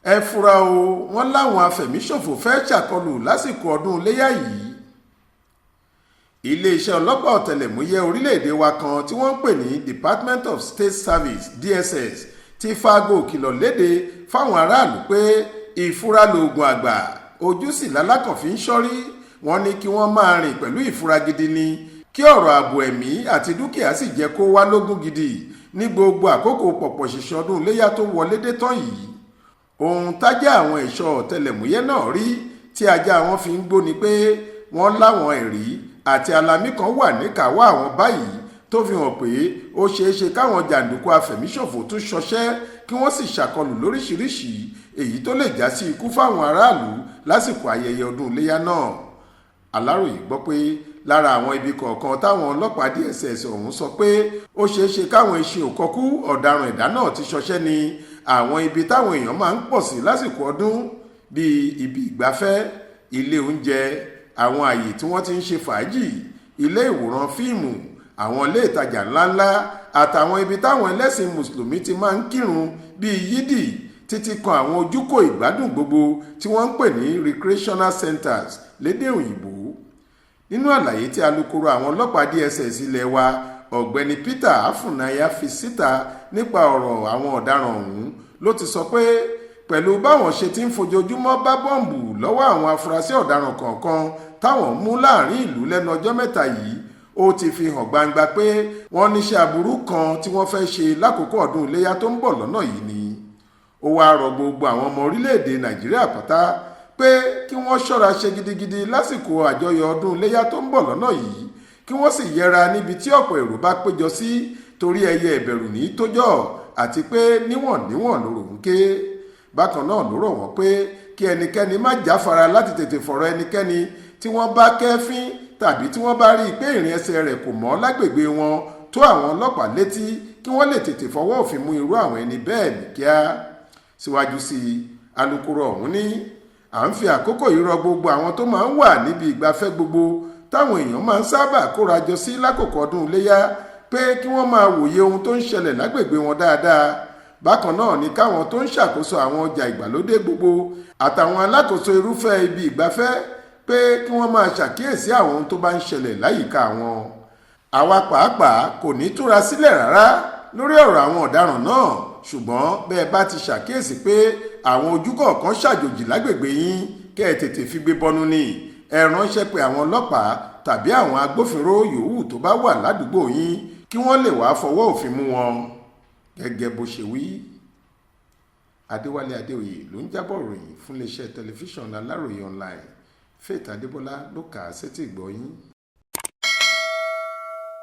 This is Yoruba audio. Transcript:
ẹ fura o, wọ́n láwọn afẹ̀míṣòfò fẹ́ ṣàkọlù lásìkò ọdún Iléyá yìí. iléeṣẹ́ ọlọ́pàá ọ̀tẹlẹ̀múyẹ́ orílẹ̀-èdè wa kan tí wọ́n ń pè ní Department of State Service DSS ti faago kìlọ̀ léde fáwọn aráàlú pé ìfura lóògùn àgbà, ojú sì lálákàn fi ń ṣọ́rí. wọ́n ní kí wọ́n máa rìn pẹ̀lú ìfura gidi ni kí ọ̀rọ̀ ààbò ẹ̀mí àti dúkìá sì jẹ́ kó wá lógún gidi ní gbogbo àkókò pọ̀pọ̀ ṣìnṣìn ọdún Iléyá tó wọlé dé tán yìí. ohun tájá àwọn ẹ̀ṣọ́ ọ̀tẹlẹ̀múyẹ́ náà rí tí ajá wọn fi ń gbó ni pé wọ́n láwọn ẹ̀rí àti alamí kan wà níkàáwọ́ àwọn báyìí tó fi hàn pé ó ṣeé ṣe káwọn jàǹdùkú afẹ̀míṣòfò tún ṣọṣẹ́ kí wọ́n sì ṣàkọlù lóríṣiríṣi èyí tó lè já sí ikú fáwọn aráàlú lásìkò ayẹyẹ ọdún Iléyá náà. Aláròyé gbọ́ pé lára àwọn ibi kọ̀ọ̀kan táwọn ọlọ́pàá DSS ọ̀hún sọ pé ó ṣeé ṣe káwọn eṣin òkọkú ọ̀daràn ẹ̀dá náà ti ṣọṣẹ́ ní àwọn ibi táwọn èèyàn máa ń pọ̀ sí lásìkò ọdún bíi ibi ìgbafẹ́, ilé oúnjẹ, àwọn àyè tí wọ́n ti ń ṣe fàájì, ilé ìwòran fíìmù, àwọn ilé ìtajà ńláńlá àtàwọn ibi táwọn ẹlẹ́sìn mùsùlùmí ti máa ń kírun bíi yídì títí kan àwọn ojúkò ìgbádùn gbogbo tí wọ́n ń pè ní recreational centers lédè òyìnbó. nínú àlàyé tí alukoro àwọn ọlọ́pàá DSS ilẹ̀ wa ọ̀gbẹ́ni Peter Afunaya fi síta nípa ọ̀rọ̀ àwọn ọ̀daràn ọ̀hún ló ti sọ pé pẹ̀lú báwọn ṣe ti ń fojoojúmọ́ bá bọ́ǹbù lọ́wọ́ àwọn afurasí ọ̀daràn kọ̀ọ̀kan táwọn mú láàrin ìlú lẹ́nu ọjọ́ mẹ́ta yìí, ó ti fi hàn gbangba pé wọ́n níṣẹ́ aburú kan tí wọ́n fẹ́ ṣe lákòókò ọdún Iléyá tó ń bọ̀ lọ́nà yìí ni. ó wáá rọ gbogbo àwọn ọmọ orílẹ̀-èdè Nàìjíríà pátá pé kí wọ́n ṣọ́ra ṣe gidigidi lásìkò àjọyọ̀ ọdún Iléyá tó ń bọ̀ lọ́nà yìí, kí wọ́n sì yẹra níbi tí ọ̀pọ̀ èrò bá péjọ sí torí ẹyẹ ìbẹ̀rù ní tójọ́ àti pé níwọ̀n lóró ń ké. bákan náà ló rọ̀ wọ́n pé kí ẹnikẹ́ni má jáfara láti tètè fọ̀rọ̀ ẹnikẹ́ni tí wọ́n bá kẹ́fín tàbí tí wọ́n bá rí i pé ìrìn ẹsẹ̀ rẹ̀ kò mọ́ lágbègbè wọn tó àwọn ọlọ́pàá létí kí wọ́n lè tètè fọwọ́ òfin mú irú àwọn ẹni bẹ́ẹ̀ ní kíá. síwájú sí i, alukoro ọ̀hún ní à ń fi àkókò yìí rọ gbogbo àwọn tó máa ń wà níbi ìgbafẹ́ gbogbo táwọn èèyàn máa ń sábà kóra jọ sí lákòókò ọdún Iléyá pé kí wọ́n máa wòye ohun tó ń ṣẹlẹ̀ lágbègbè wọn dáadáa. bákan náà ni káwọn tó ń ṣàkóso àwọn ọjà ìgbàlódé gbogbo àtàwọn alákòóso irúfẹ́ ibi ìgbafẹ́ pé kí wọ́n máa ṣàkíyèsí àwọn ohun tó bá ń ṣẹlẹ̀ láyìíká wọn. àwa pàápàá kò ní túra sílẹ̀ rárá lórí ọ̀rọ̀ àwọn ọ̀daràn náà, ṣùgbọ́n bẹ́ẹ̀ bá ti ṣàkíyèsí pé àwọn ojú kọ̀ọ̀kan ṣàjòjì lágbègbè yín kẹ́ ẹ tètè fi gbé bọ́nú ni. ẹ ránṣẹ́ pé àwọn ọlọ́pàá tàbí àwọn agbófinró yòówù tó bá wà ládùúgbò yín kí wọ́n lè wá fọwọ́ òfin mú wọn. gẹ́gẹ́ bó ṣe wí. Adéwálé Adéoyè ló ń jábọ̀ ròyìn fún iléeṣẹ́ tẹlifíṣàn Aláròyé online. Faith Adébọ́lá ló kà á sétí ìgbọ́ yín.